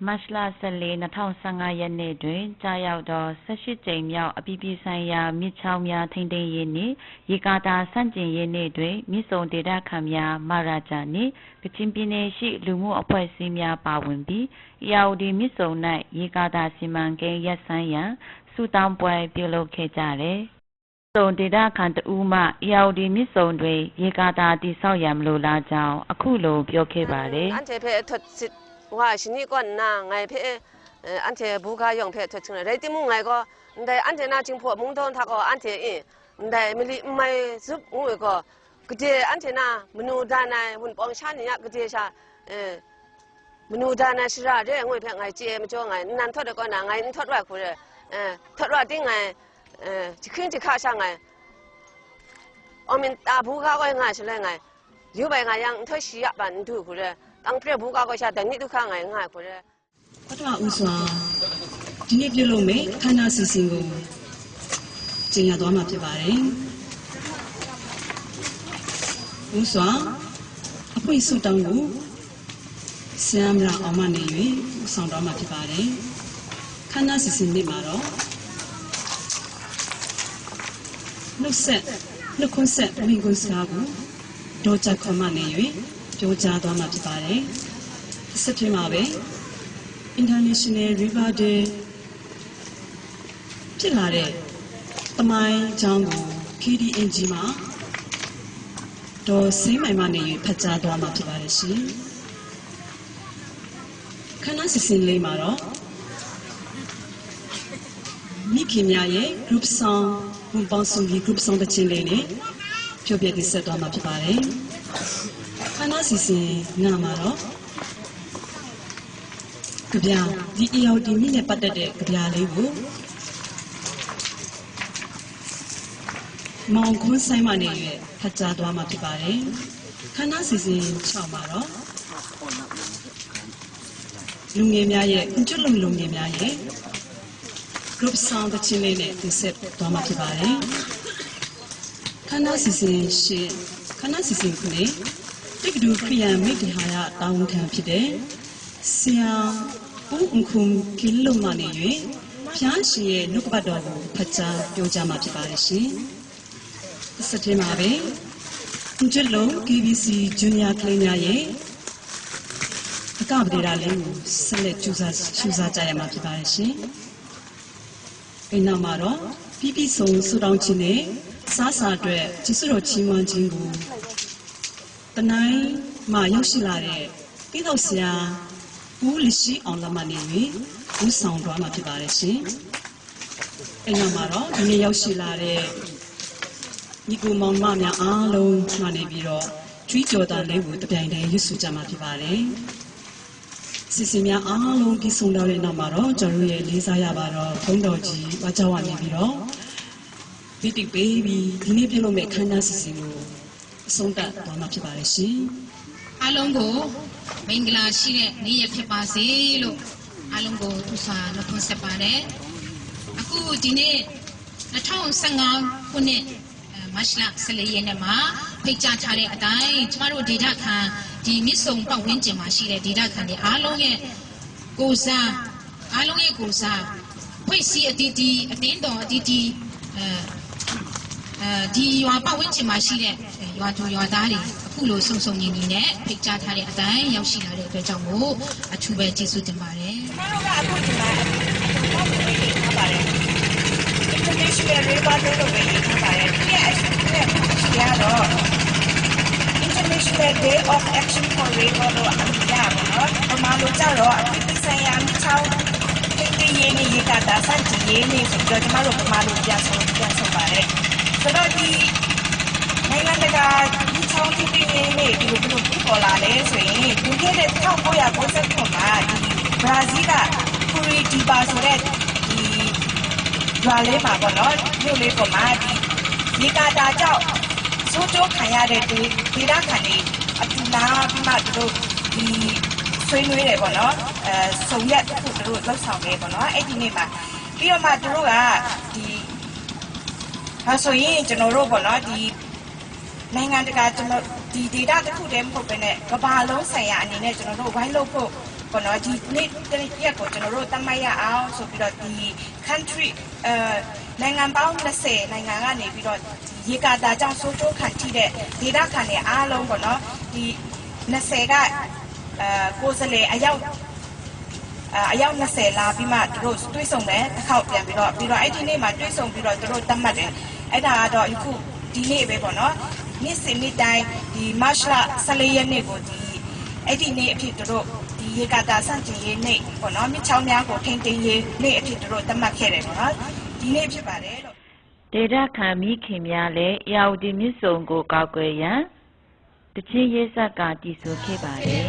မတ်လ14 2015 ရက်နေ့တွင်ကြာရောက်သော18ကြိမ်မြောက်အပြည်ပြည်ဆိုင်ရာမြစ်ချောင်းများထိန်းသိမ်းရေးနှင့်ရေကာတာဆန့်ကျင်ရေးနေ့တွင်မြစ်ဆုံဒေသခံများမဟာဂျာနှင့်ကချင်ပြည်နယ်ရှိလူမှုအဖွဲ့အစည်းများပါဝင်ပြီးဧရာဝတီမြစ်ဆုံ၌ရေကာတာစီမံကိန်းရပ်ဆိုင်းရန်ဆုတောင်းပွဲပြုလုပ်ခဲ့ကြသည်ဆုံဒေသခံတဦးမှဧရာဝတီမြစ်ဆုံတွင်ရေကာတာတည်ဆောက်ရန်မလိုလားကြောင်းအခုလိုပြောခဲ့ပါသည်ว่าชินี่ก่อนนะไงเพ่อันเทบุกายองเพ่ทุกสิ่งเลยที่มุ่งไงก็ได้อันเทน่าจิงพวกมุ่งทนทักก็อันเทอิได้ไม่ซุบงูก็ก็เจอันเทน่ามนุษย์ด้านในหุ่นปองชาติเนี่ยก็เจชามนุษย์ด้านในสิระเรื่องงูเพ่ไงเจมันจ่อไงนั่นทอดก็นะไงนั่นทอดว่าคุณทอดว่าที่ไงจะขึ้นจะข้าช่างไงอมินตาบุกก็ยังไงใช่ไหมไงอยู่ไปไงยังเธอชี้บันดูคุณ当别不搞个下，等你都看俺俺过来。我这乌说，今天比如没看那事情个，今夜多嘛批发人。乌说，我不是当路，是俺们阿妈那边上多嘛批发人，看那事情的嘛咯。60民工是啥个？多家看嘛那边。ပြောကြားသွားမှာဖြစ်ပါတယ်။ဆက်ထွေးမှာပဲ International River Day ဖြစ်လာတဲ့တမိုင်းကြောင်းကို KDNG မှာတော့စိမ့်မိုင်မှနေဖတ်ကြားသွားမှာဖြစ်ပါတယ်ရှင်။ခဏစစ်စင်လေးမှာတော့မိခင်များရဲ့ group song ဝန်ပေါင်းစုကြီး group song တစ်ချင်းလေးနဲ့ပြောပြတင်ဆက်သွားမှာဖြစ်ပါတယ်။ခဏစီစဉ်ငါမှာတော့ကြပြဒီအယောဒီမိနဲ့ပတ်သက်တဲ့ကြပြလေးကိုမောင်ခွန်းဆိုင်မနေရဖတ်ကြားသွားမှာဖြစ်ပါတယ်ခဏစီစဉ်6မှာတော့လူငယ်များရဲ့ကျွတ်လုံလူငယ်များရဲ့ group sound တစ်ချင်းလေးနဲ့တင်ဆက်သွားမှာဖြစ်ပါတယ်ခဏစီစဉ်8ခဏစီစဉ်9တိကဒူခရီးယန်မိတ္တဟာရတောင်းခံဖြစ်တဲ့ဆရာဦးအခုံကီလိုမနေ၍ဖျားရှင်ရဲ့နှုတ်ပတ်တော်ကိုဖတ်ကြားပြောကြားမှာဖြစ်ပါတယ်ရှင်။ဆက်တင်ပါပဲ။ကျွတ်လုံး KBC Junior ကလေးများရဲ့အကပဒေရာလေးကိုဆက်လက်ကြိုးစားကြရမှာဖြစ်ပါတယ်ရှင်။ဒီနောက်မှာတော့ပြပြဆုံဆူတောင်းခြင်းနဲ့စားစာအတွက်ကျေးဇူးတော်ချီးမွမ်းခြင်းကိုတနိုင်မှာရောက်ရှိလာတဲ့ပြည်တော်ဆရာဦးလရှိအောင်လမနေပြီးဦးဆောင်သွားမှာဖြစ်ပါတယ်ရှင်။အဲ့နောက်မှာတော့ဒီနေ့ရောက်ရှိလာတဲ့ညီကိုမောင်မများအားလုံးမှနေပြီးတော့ကျွေးကြော်တာလေးကိုတပြိုင်တည်းရွတ်ဆိုကြမှာဖြစ်ပါတယ်။စီစီများအားလုံးပြီးဆုံးတော့တဲ့နောက်မှာတော့ကျွန်တော်ရဲ့လေးစားရပါတော့ဘုန်းတော်ကြီးဝါကြောင်းဝနေပြီးတော့ဒီတိပေးပြီးဒီနေ့ပြုလုပ်မဲ့ခန္ဓာစီစီကိုအဆုံးသတ်သွားမှာဖြစ်ပါတယ်ရှင်။အားလုံးကိုမင်္ဂလာရှိတဲ့နေ့ရက်ဖြစ်ပါစေလို့အားလုံးကိုဥစွာနှုတ်ဆက်ပါတယ်။အခုဒီနေ့2015ခုနှစ်မတ်လ14ရက်နေ့မှာဖိတ်ကြားထားတဲ့အတိုင်းကျမတို့ဒေသခံဒီမြစ်ဆုံပတ်ဝန်းကျင်မှာရှိတဲ့ဒေသခံတွေအားလုံးရဲ့ကိုစားဖွဲ့စည်းအတီးတီးအတင်းတော်အတီးတီးဒီရွာပတ်ဝန်းကျင်မှာရှိတဲ့ရွာသူရွာသားတွေအခုလိုစုံစုံညီညီနဲ့ဖိတ်ကြားထားတဲ့အတိုင်းရောက်ရှိလာတဲ့အတွက်ကြောင့်မို့အထူးပဲကျေးဇူးတင်ပါတယ်။ကျွန်တော်ကအခုဒီမှာထားပါတယ်။ International River Day လို့ပဲထားပါတယ်။ဒီရဲ့အရှိရတော့ International Day of Action for River လို့အမည်ရပါတော့။ဒီမှာလို့ကြတော့အပြည်ပြည်ဆိုင်ရာမြစ်ချောင်းထိန်းသိမ်းရေးနဲ့ရေကာတာစတင်ရေးနဲ့ဆိုတော့ကျမတို့ဒီမှာလို့ပြန်ဆိုပါတယ်။ဆိုတော့ဒီနိုင်ငံတကာမြစ်ချောင်းထိန်းသိမ်းရေးနဲ့ဒီလိုပေါ်လာလဲဆိုရင်ဒီခဲ့တဲ့1990မှာဒီဘရာဇီးကပူရီဒီပါဆိုတဲ့ဒီရွာလေးမှာပေါ့နော်မြို့လေးပေါ်မှာဒီရေကာတာကြောင့်စိုးကျိုးခံရတဲ့ဒေသခံတွေအတူလာပြီးမှသူတို့ဒီဆွေးနွေးတယ်ပေါ့နော်ဆုံရက်သူတို့လောက်ဆောင်တယ်ပေါ့နော်အဲ့ဒီနေ့မှာပြီးတော့မှသူတို့ကဒီဒါဆိုရင်ကျွန်တော်တို့ပေါ့နော်ဒီနိုင်ငံတကာကျွန်တော်ဒီဒေတာတစ်ခုတည်းမဟုတ်ဘဲနဲ့ကမ္ဘာလုံးဆိုင်ရာအနေနဲ့ကျွန်တော်တို့ဝိုင်းလို့ဖို့ပ ပေါ့နော်ဒီနေ့တရက်ကိုကျွန်တော်တို့တတ်မှတ်ရအောင်ဆိုပြီးတော့ဒီ country နိုင်ငံပေါင်း20နိုင်ငံကနေပြီးတော့ရေကာတာကြောင့်ဆိုးကျိုးခံထိတဲ့ဒေသခံတွေအားလုံးပေါ့နော်ဒီ20ကကိုယ်စားလှယ်အယောက်20လာပြီးမှသူတို့တွေးဆုံမယ်တစ်ခေါက်ပြန်ပြီးတော့အဲ့ဒီနေ့မှာတွေးဆုံပြီးတော့သူတို့တတ်မှတ်တယ်အဲ့ဒါကတော့အခုဒီနေ့ပဲပေါ့နော်နေ့စဉ်နေ့တိုင်းဒီ March လ14ရက်နေ့ကိုဒီအဲ့ဒီနေ့အဖြစ်သူတို့ဒီရေကာတာစန့်ကျင်ရေးနေ့ပေါ့နော်မြစ်ချောင်းများကိုထိန်းသိမ်းရေးနေ့အဖြစ်သူတို့တတ်မှတ်ခဲ့တယ်ပေါ့နော်ဒီနေ့ဖြစ်ပါတယ်လို့ဒေတာခံမိခင်များလည်းရာဝတီမြစ်ဆုံကိုကောက်ွယ်ရန်တချင်းရေးဆက်ကတည်ဆိုခဲ့ပါတယ်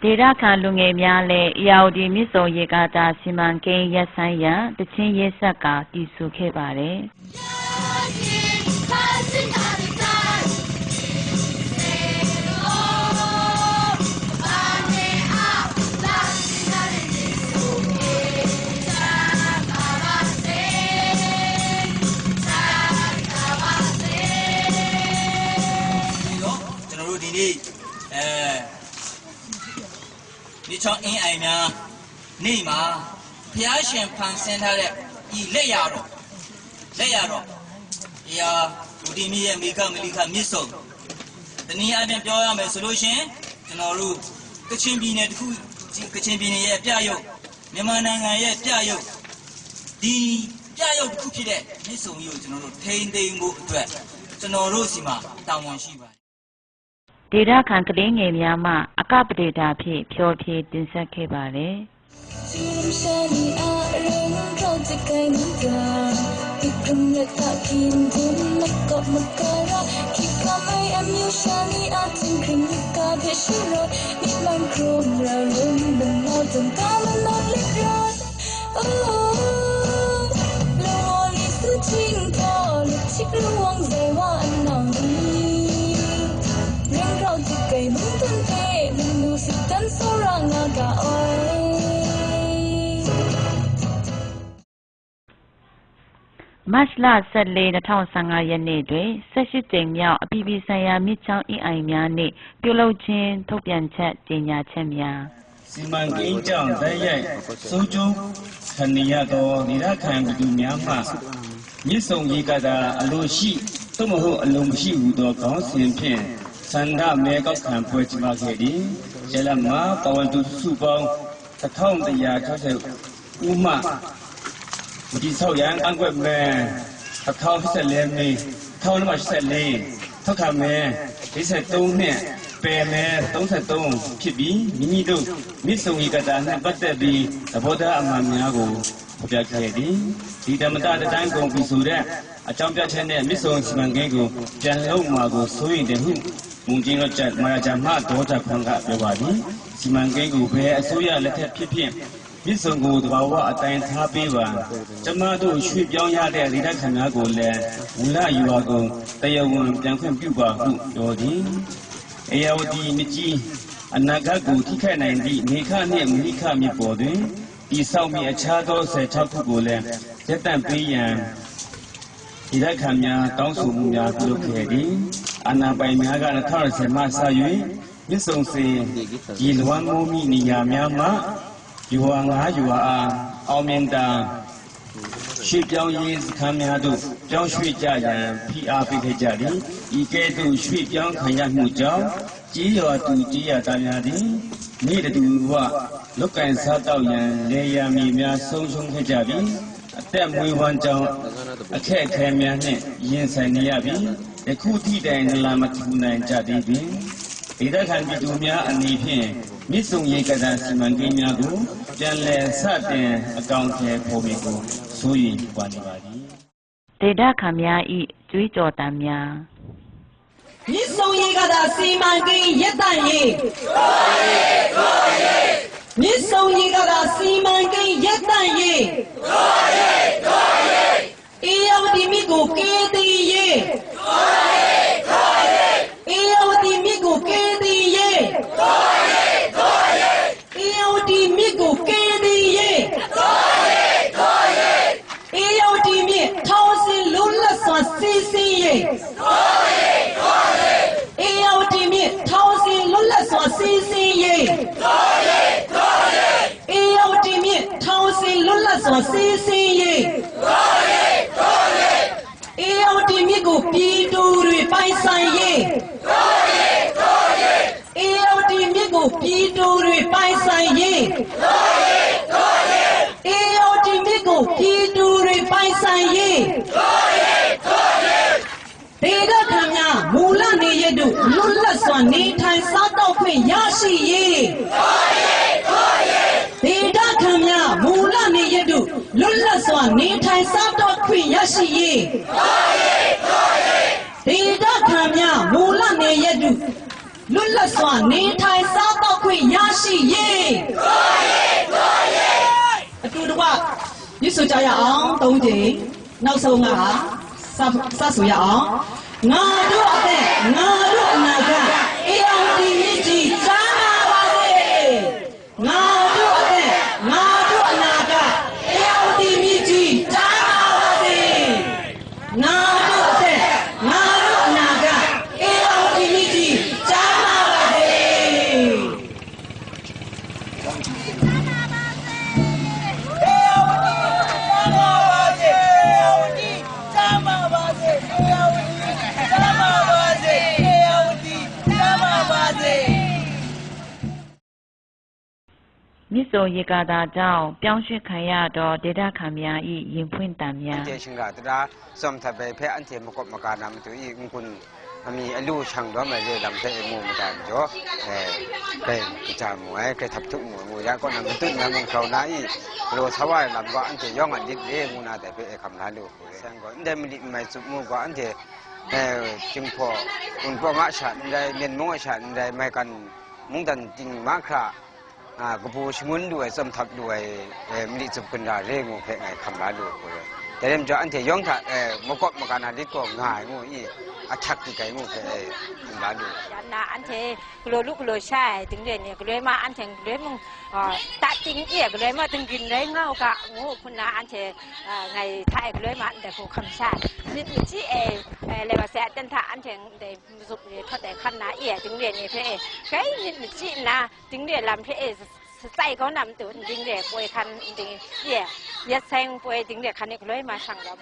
ဒေတာခံလူငယ်များလည်းရာဝတီမြစ်ဆုံရေကာတာစီမံကိန်းရပ်ဆိုင်းရန်တချင်းရေးဆက်ကတည်ဆိုခဲ့ပါတယ်ကျွန်တော်တို့ဒီနေ့ဒီချောင်းအင်းအိုင်များနေ့မှာဖျားရှင်ဖန်ဆင်းထားတဲ့ဒီလက်ရတော့ဒီဟာဒီမြရဲ့မိခမလိခမြစ်ဆုံတနည်းအားဖြင့်ပြောရမယ်ဆိုလို့ရှင်ကျွန်တော်တို့ကချင်ပြည်နယ်တစ်ခုကချင်ပြည်နယ်ရဲ့ပြရုပ်မြန်မာနိုင်ငံရဲ့ပြရုပ်ဒီပြရုပ်တစ်ခုဖြစ်တဲ့မြစ်ဆုံကြီးကိုကျွန်တော်တို့ထိန်းသိမ်းဖို့အတွက်ကျွန်တော်တို့စီမှာတာဝန်ရှိပါတယ်ဒေတာခံကလေးငယ်များမှအကပဒေတာဖြင့်ဖြောဖြေတင်ဆက်ခဲ့ပါတယ်မတ်လ14 2015ရက်နေ့တွင်18ကြိမ်မြောက်အပြည်ပြည်ဆိုင်ရာမြစ်ချောင်းအင်းအိုင်များနေ့ပြုလုပ်ခြင်းထုတ်ပြန်ချက်ကြေညာချက်များစီမံကိန်းကြောင့်တိုက်ရိုက်စိုးကျိုးခံရသောဒေသခံပြည်သူများမှမြစ်ဆုံရေကာတာအလိုရှိသို့မဟုတ်အလိုမရှိဟူသောခေါင်းစဉ်ဖြင့်ဆန္ဒမဲကောက်ခံဖွဲ့ကျင်းပခဲ့သည်ရလမှာပဝန္တုစုပေါင်း1160ဦးမှဒီဆောက်ရန်အကွက်မဲ1014မိ1084ထောက်ခံမဲ43နဲ့ပယ်မဲ33ဖြစ်ပြီးမိမိတို့မြစ်ဆုံရေကာတာနှင့်ပတ်သက်ပြီးသဘောထားအမှန်များကိုဖော်ပြခဲ့သည်ဒီဓမ္မတာတတိုင်းကုန်ပြီဆိုတဲ့အကြောင်းပြချက်နဲ့မြစ်ဆုံစီမံကိန်းကိုပြန်လုပ်မှာကိုစိုးရိမ်တယ်ဟုမုံကျင်းတော့မာယာဂျာမဒေါတာခွန်ကပြောပါသည်စီမံကိန်းကိုဘယ်အစိုးရလက်ထက်ဖြစ်ဖြစ်မြစ်ဆုံကိုတဘာဝအတိုင်းထားပေးပါကျမတို့ရွှေ့ပြောင်းရတဲ့ဒေသခံများကိုလည်းဝူလယူပါကုန်တရားဝင်ပြန်ခွင့်ပြုပါဟုပြောသည်အေယဝတီမြကြီးအနာဂတ်ကိုထိခိုက်နိုင်သည့်နေခနှင့်မိခမြစ်ပေါ်တွင်ဤဆောက်မီအခြားသော16ခုကိုလည်းရပ်တန့်ပေးရန်ဒီလက်ခံများတောင်းဆိုမှုများပြုလုပ်ခဲ့သည်အာဏာပိုင်များက2010မှစ၍မြစ်ဆုံစေဒီလွမ်းမိုးမိနေရာများမှယူဝါ9ယူဝါအားအောင်မြင်တာရွှေ့ပြောင်းရေးစခန်းများသို့ပြောင်းရွှေ့ကြရန်ဖိအားပေးခဲ့ကြသည်ဤကဲ့သို့ရွှေ့ပြောင်းခံရမှုကြောင့်ကြီးရွာသူကြီးရသားများသည်နေ့တူဝလုတ်ကန်စားတောက်ရန်လေယာမီများဆုံးရှုံးခဲ့ကြပြီးအသက်မွေးဝမ်းကြောင်းအခက်အခဲများနှင့်ရင်ဆိုင်နေရပြီးယခုထိတိုင်နလမထူနိုင်ကြသေးသည်ဒေသခံပြည်သူများအနေဖြင့်မြစ်ဆုံရေကာတာစီမံကိန်းများကိုပြန်လည်စတင်အကောင့်ထဲပေါ်ပြီးကိုစိုးရိမ်ပွားနေပါသည်ဒေသခံများ၏ကြွေးကြော်တမ်းများမြစ်ဆုံရေကာတာစီမံကိန်းရပ်တန့်ရေးမြစ်ဆုံရေကာတာစီမံကိန်းရပ်တန့်ရေး Kedi Ayawati Migo Kedi Ayawati Migo Kedi Ayawati Mi Thousand Lula Sisi Ayawati Mi Thousand Lula Sisi Ayawati Mi Thousand Lula Sisi Ayawati Migo Piduri Paisaye Ayawati Migo Piduri Paisaye Ayawati Migo Piduri Paisaye Deda Kanya Mula Neyedu Lula Swani Thai Sato Kwe Yashi Ye Deda Kanya Mula Neyedu Lula Swani Thai Sato Kwe Yashi Ye Deda Kanya Mula Neyedu Lula Swani Thai Sato Kwe Yashi Ye Atuwa Yusu Jaya Ang Tongji Nau Sau Nga Sasu Ya Ang Ngadu Ate Ngadu Naga Iyang Dimiji Jana Wade Ngadu Ate Ngadu Naga Iyang Dimiji Jana Wade Ngadu Ate Ngadu Naga Iyang Dimiji Jana Wade Miso Yegada Dao, Bianshi Kaya do Deda Kamya Yin Pun Tamya. เจชิงกาตราสมทับไปเพอันเทมกบมการนำตัวอีกคุณมีอลูช่างด้วยมาเลยลำเตะมูมาจากจ่อเป็นจามวยเคยทับทุกมูยาก็นำตุ้นนำเขาหน้าอีโลทวายลำว่าอันเทย่องอันดิบเลี้ยมูนาแต่ไปคำนั้นลูกเสียงก็ได้มีไม่สุมูก็อันเทจึงพอคุณพ่อมาฉันได้เรียนมุ่งฉันได้ไม่กันมุ่งดันจริงมากค่ะก็ผู้ชงนด้วยสมทับด้วยมีจุดกันได้เรื่องเพลงไงคำนั้นลูกแต่เรื่องจะอันเทย่องถ้ามกบมการนาดิก็ง่ายงูอีอาชักที่ไก่งูเพลงคำนั้นลูกยันนาอันเทกลัวลูกกลัวใช่ถึงเรียนเนี่ยกลัวมาอันเทกลัวมึงตัดจริงเอี่ยกลัวมาถึงกินได้เงากะงูคุณนาอันเทไงไทยกลัวมาแต่ผู้คำชานิดนิดที่เลยว่าแสบจันทาอันเทได้สุกเลยเขาแต่ขันนาเอี่ยถึงเรียนเนี่ยเพลไก่นิดนิดที่นะถึงเรียนลำเพลใส่เขานำตัวถึงเรียนป่วยคันถึงเอี่ยยัดแซงป่วยถึงเรียนคันนี้กลัวมาสั่งเรา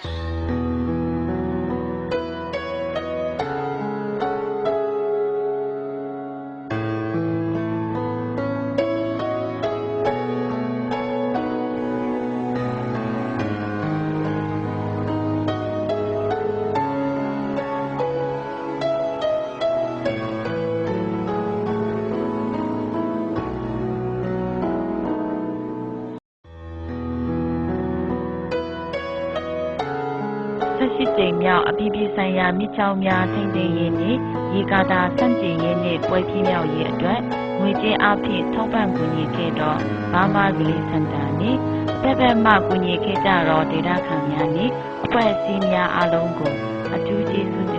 17 ကြိမ်မြောက်အပြည်ပြည်ဆိုင်ရာမြစ်ချောင်းများထိန်းသိမ်းရေးနှင့်ရေကာတာစန့်ကျင်ရေးနှင့်ပွဲပြင်းမြောက်ရေးအတွက်ငွေကြေးအားဖြင့်ထောက်ပံ့ကူညီခဲ့သောဘာမာကလေးစင်တာနှင့်ဖက်ဖက်မှကူညီခဲ့ကြသောဒေသခံများနှင့်အဖွဲ့အစည်းများအားလုံးကိုအထူးကျေးဇူး